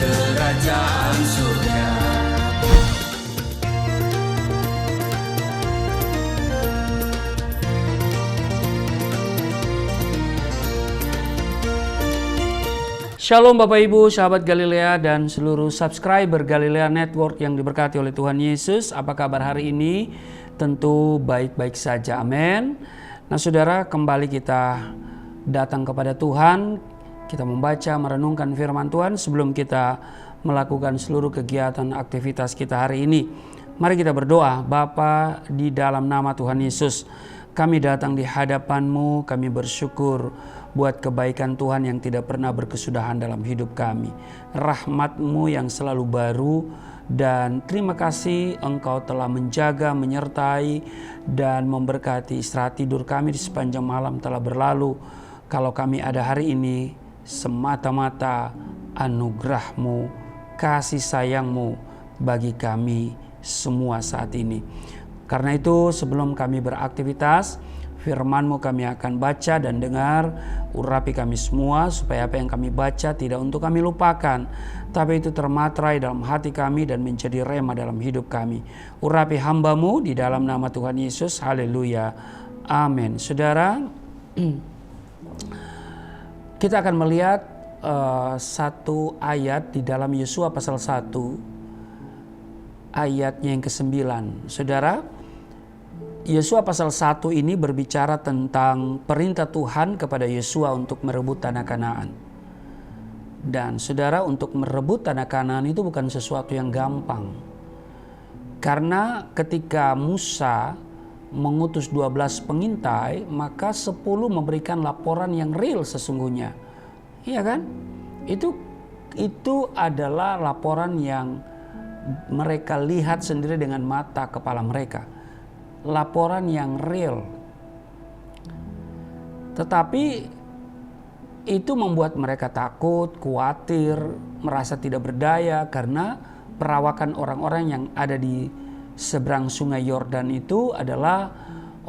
kerajaan surga. Shalom Bapak Ibu, sahabat Galilea dan seluruh subscriber Galilea Network yang diberkati oleh Tuhan Yesus. Apa kabar hari ini? Tentu baik-baik saja, amin. Nah saudara, kembali kita datang kepada Tuhan. Kita membaca, merenungkan firman Tuhan sebelum kita melakukan seluruh kegiatan aktivitas kita hari ini. Mari kita berdoa. Bapa, di dalam nama Tuhan Yesus, kami datang di hadapan-Mu, kami bersyukur buat kebaikan Tuhan yang tidak pernah berkesudahan dalam hidup kami. Rahmat-Mu yang selalu baru, dan terima kasih Engkau telah menjaga, menyertai, dan memberkati istirahat tidur kami di sepanjang malam telah berlalu. Kalau kami ada hari ini, semata-mata anugerah-Mu, kasih sayang-Mu bagi kami semua saat ini. Karena itu sebelum kami beraktivitas, firman-Mu kami akan baca dan dengar. Urapi kami semua supaya apa yang kami baca tidak untuk kami lupakan, tapi itu termaterai dalam hati kami dan menjadi rema dalam hidup kami. Urapi hamba-Mu di dalam nama Tuhan Yesus. Haleluya. Amin. Saudara, kita akan melihat satu ayat di dalam Yosua pasal 1 ayatnya yang ke-9. Saudara, Yosua pasal 1 ini berbicara tentang perintah Tuhan kepada Yosua untuk merebut tanah Kanaan. Dan saudara, untuk merebut tanah Kanaan itu bukan sesuatu yang gampang. Karena ketika Musa mengutus 12 pengintai, maka 10 memberikan laporan yang real sesungguhnya. Iya kan? Itu adalah laporan yang mereka lihat sendiri dengan mata kepala mereka. Laporan yang real. Tetapi itu membuat mereka takut, khawatir, merasa tidak berdaya karena perawakan orang-orang yang ada di seberang sungai Yordan itu atulah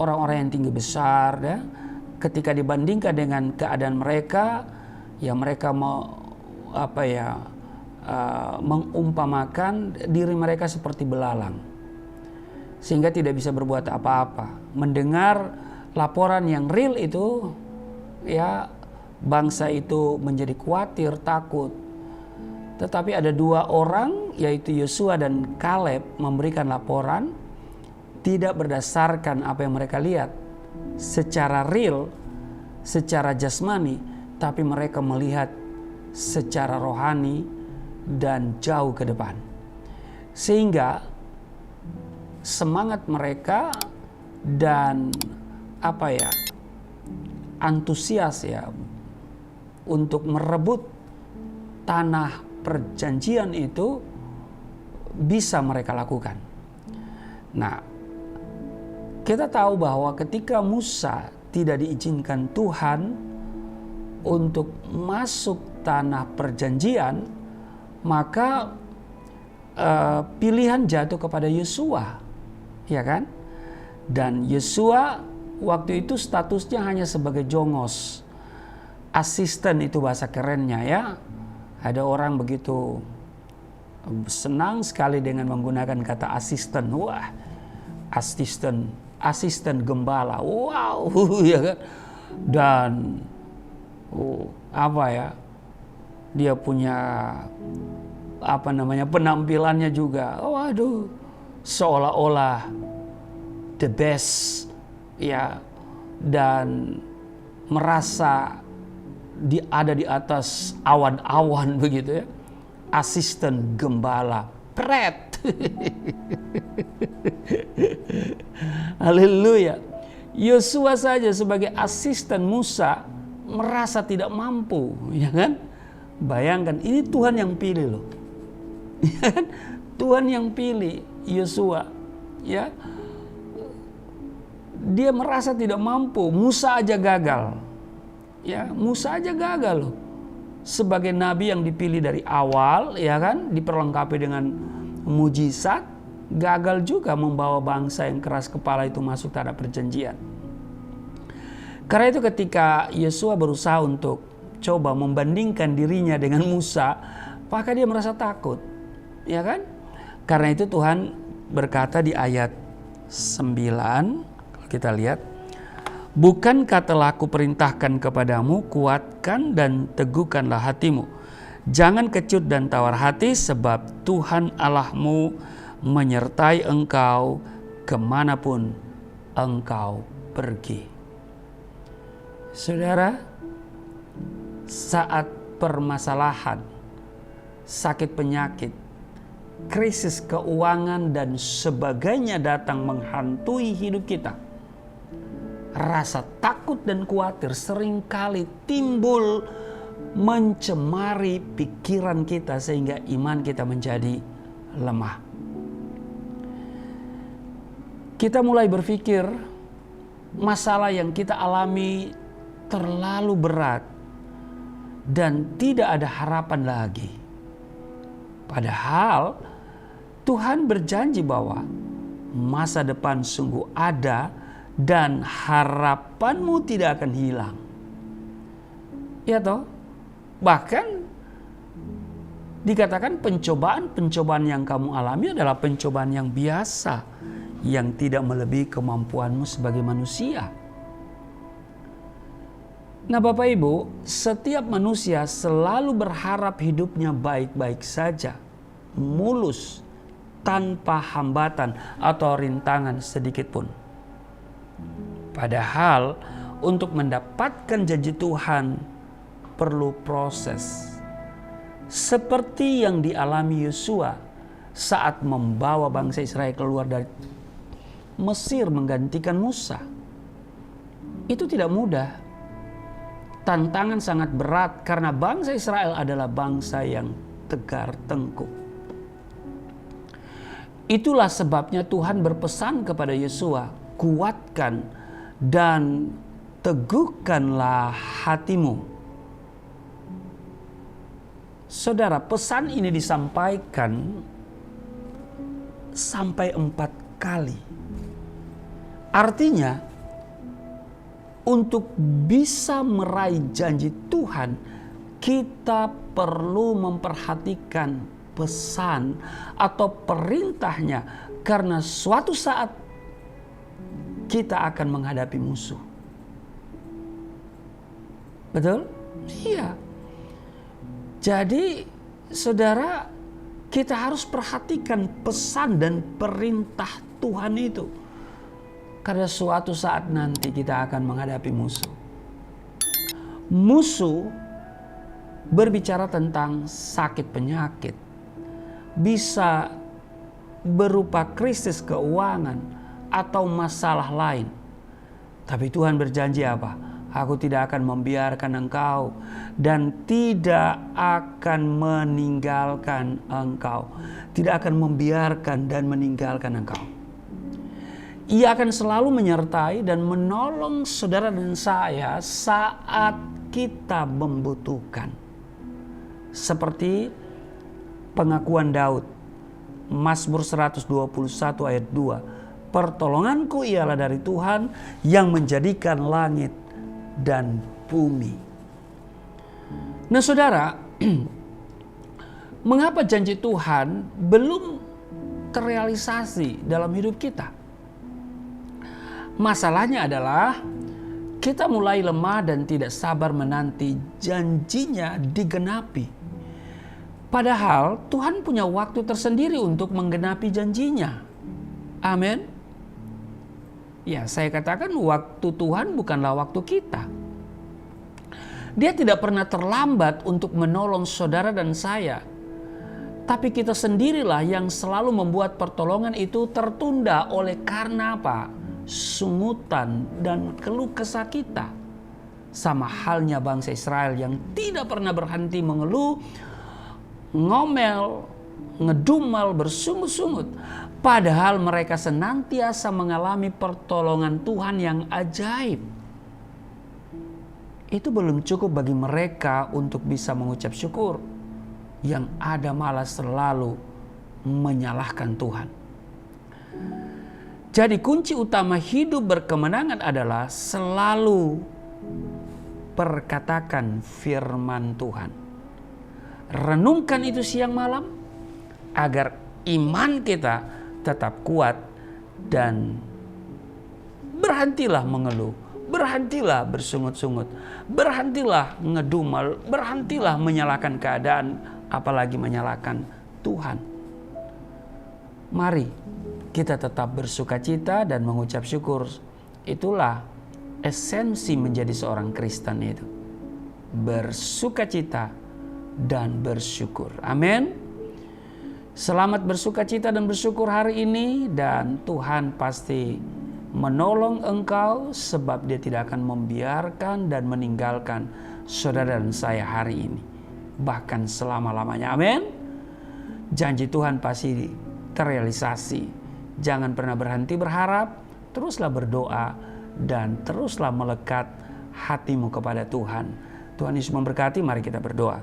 orang-orang yang tinggi besar, ya. Ketika dibandingkan dengan keadaan mereka, ya mereka mengumpamakan diri mereka seperti belalang, sehingga tidak bisa berbuat apa-apa. Mendengar laporan yang real itu, ya bangsa itu menjadi khawatir, takut. Tetapi ada 2 orang, yaitu Yosua dan Kaleb, memberikan laporan tidak berdasarkan apa yang mereka lihat secara real, secara jasmani, tapi mereka melihat secara rohani dan jauh ke depan. Sehingga semangat mereka dan antusias ya untuk merebut tanah perjanjian itu bisa mereka lakukan. Nah, kita tahu bahwa ketika Musa tidak diizinkan Tuhan untuk masuk tanah perjanjian, maka pilihan jatuh kepada Yosua, ya kan? Dan Yosua waktu itu statusnya hanya sebagai jongos, asisten itu bahasa kerennya ya. Ada orang begitu senang sekali dengan menggunakan kata asisten. Wah, asisten gembala, wow, ya kan? Dan dia punya penampilannya juga, waduh, seolah-olah the best, ya, dan merasa ada di atas awan-awan begitu ya. Asisten gembala, pret. Haleluya. Yosua saja sebagai asisten Musa merasa tidak mampu, ya kan? Bayangkan, ini Tuhan yang pilih loh. Tuhan yang pilih Yosua, ya. Dia merasa tidak mampu. Musa aja gagal. Ya, Musa aja gagal loh. Sebagai nabi yang dipilih dari awal, ya kan, diperlengkapi dengan mujizat, gagal juga membawa bangsa yang keras kepala itu masuk tanah perjanjian. Karena itu ketika Yosua berusaha untuk coba membandingkan dirinya dengan Musa, apakah dia merasa takut? Ya kan? Karena itu Tuhan berkata di ayat 9, kalau kita lihat, bukankah telah kuperintahkan kepadamu, kuatkan dan teguhkanlah hatimu. Jangan kecut dan tawar hati, sebab Tuhan Allahmu menyertai engkau kemanapun engkau pergi. Saudara, saat permasalahan, sakit penyakit, krisis keuangan dan sebagainya datang menghantui hidup kita, rasa takut dan khawatir seringkali timbul mencemari pikiran kita sehingga iman kita menjadi lemah. Kita mulai berpikir masalah yang kita alami terlalu berat dan tidak ada harapan lagi. Padahal Tuhan berjanji bahwa masa depan sungguh ada dan harapanmu tidak akan hilang. Ya toh? Bahkan dikatakan pencobaan yang kamu alami adalah pencobaan yang biasa, yang tidak melebihi kemampuanmu sebagai manusia. Nah Bapak Ibu, setiap manusia selalu berharap hidupnya baik-baik saja, mulus, tanpa hambatan atau rintangan sedikit pun. Padahal untuk mendapatkan janji Tuhan perlu proses. Seperti yang dialami Yosua saat membawa bangsa Israel keluar dari Mesir menggantikan Musa. Itu tidak mudah. Tantangan sangat berat karena bangsa Israel adalah bangsa yang tegar tengkuk. Itulah sebabnya Tuhan berpesan kepada Yosua, kuatkan dan teguhkanlah hatimu. Saudara, pesan ini disampaikan sampai 4 kali. Artinya, untuk bisa meraih janji Tuhan, kita perlu memperhatikan pesan atau perintahnya, karena suatu saat kita akan menghadapi musuh. Betul? Iya. Jadi saudara, kita harus perhatikan pesan dan perintah Tuhan itu. Karena suatu saat nanti kita akan menghadapi musuh. Musuh berbicara tentang sakit penyakit. Bisa berupa krisis keuangan atau masalah lain. Tapi Tuhan berjanji apa? Aku tidak akan membiarkan engkau dan tidak akan meninggalkan engkau. Tidak akan membiarkan dan meninggalkan engkau. Ia akan selalu menyertai dan menolong saudara dan saya saat kita membutuhkan. Seperti pengakuan Daud, Mazmur 121 ayat 2. Pertolonganku ialah dari Tuhan yang menjadikan langit dan bumi. Nah saudara, mengapa janji Tuhan belum terrealisasi dalam hidup kita? Masalahnya adalah kita mulai lemah dan tidak sabar menanti janjinya digenapi. Padahal Tuhan punya waktu tersendiri untuk menggenapi janjinya. Amin. Ya, saya katakan waktu Tuhan bukanlah waktu kita. Dia tidak pernah terlambat untuk menolong saudara dan saya. Tapi kita sendirilah yang selalu membuat pertolongan itu tertunda oleh karena apa? Sungutan dan keluh kesah kita. Sama halnya bangsa Israel yang tidak pernah berhenti mengeluh, ngomel, ngedumel, bersungut-sungut. Padahal mereka senantiasa mengalami pertolongan Tuhan yang ajaib. Itu belum cukup bagi mereka untuk bisa mengucap syukur. Yang ada malah selalu menyalahkan Tuhan. Jadi kunci utama hidup berkemenangan adalah selalu perkatakan firman Tuhan. renungkan itu siang malam, agar iman kita tetap kuat, dan berhentilah mengeluh, berhentilah bersungut-sungut, berhentilah ngedumel, berhentilah menyalahkan keadaan, apalagi menyalahkan Tuhan. Mari kita tetap bersukacita dan mengucap syukur. Itulah esensi menjadi seorang Kristen itu. Bersukacita dan bersyukur. Amin. Selamat bersukacita dan bersyukur hari ini, dan Tuhan pasti menolong engkau, sebab Dia tidak akan membiarkan dan meninggalkan saudara dan saya hari ini, bahkan selama-lamanya. Amin. Janji Tuhan pasti terrealisasi. Jangan pernah berhenti berharap, teruslah berdoa, dan teruslah melekat hatimu kepada Tuhan. Tuhan Yesus memberkati. Mari kita berdoa.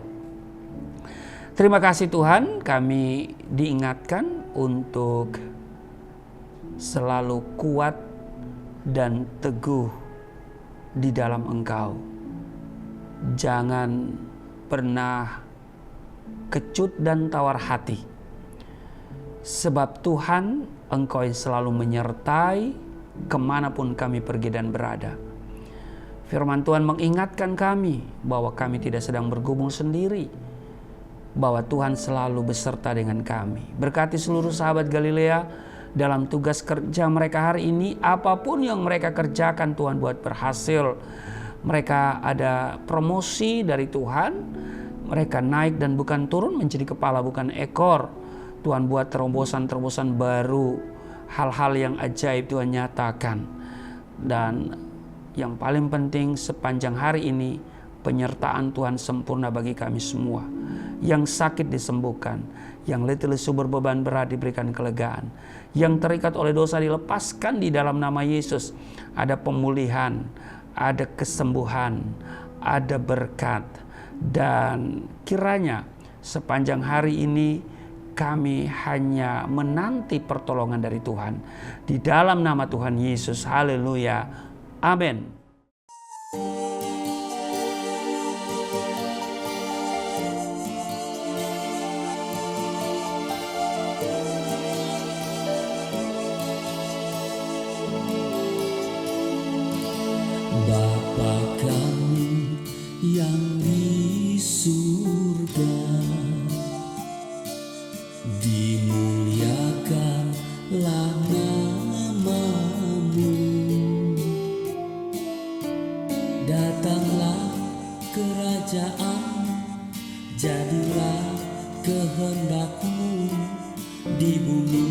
Terima kasih Tuhan, kami diingatkan untuk selalu kuat dan teguh di dalam Engkau. Jangan pernah kecut dan tawar hati, sebab Tuhan, Engkau yang selalu menyertai kemanapun kami pergi dan berada. Firman Tuhan mengingatkan kami bahwa kami tidak sedang bergumul sendiri, bahwa Tuhan selalu beserta dengan kami. Berkati seluruh sahabat Galilea dalam tugas kerja mereka hari ini. Apapun yang mereka kerjakan, Tuhan buat berhasil. Mereka ada promosi dari Tuhan. Mereka naik dan bukan turun, menjadi kepala bukan ekor. Tuhan buat terobosan-terobosan baru. Hal-hal yang ajaib Tuhan nyatakan. Dan yang paling penting sepanjang hari ini, penyertaan Tuhan sempurna bagi kami semua. Yang sakit disembuhkan, yang letih lesu berbeban berat diberikan kelegaan, yang terikat oleh dosa dilepaskan di dalam nama Yesus. Ada pemulihan, ada kesembuhan, ada berkat, dan kiranya sepanjang hari ini kami hanya menanti pertolongan dari Tuhan. Di dalam nama Tuhan Yesus, haleluya, amin. Bapa kami yang di surga, dimuliakanlah nama-Mu. Datanglah kerajaan, jadilah kehendak-Mu di bumi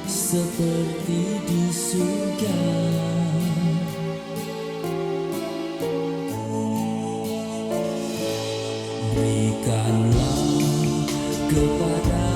seperti di surga. Berikanlah kepada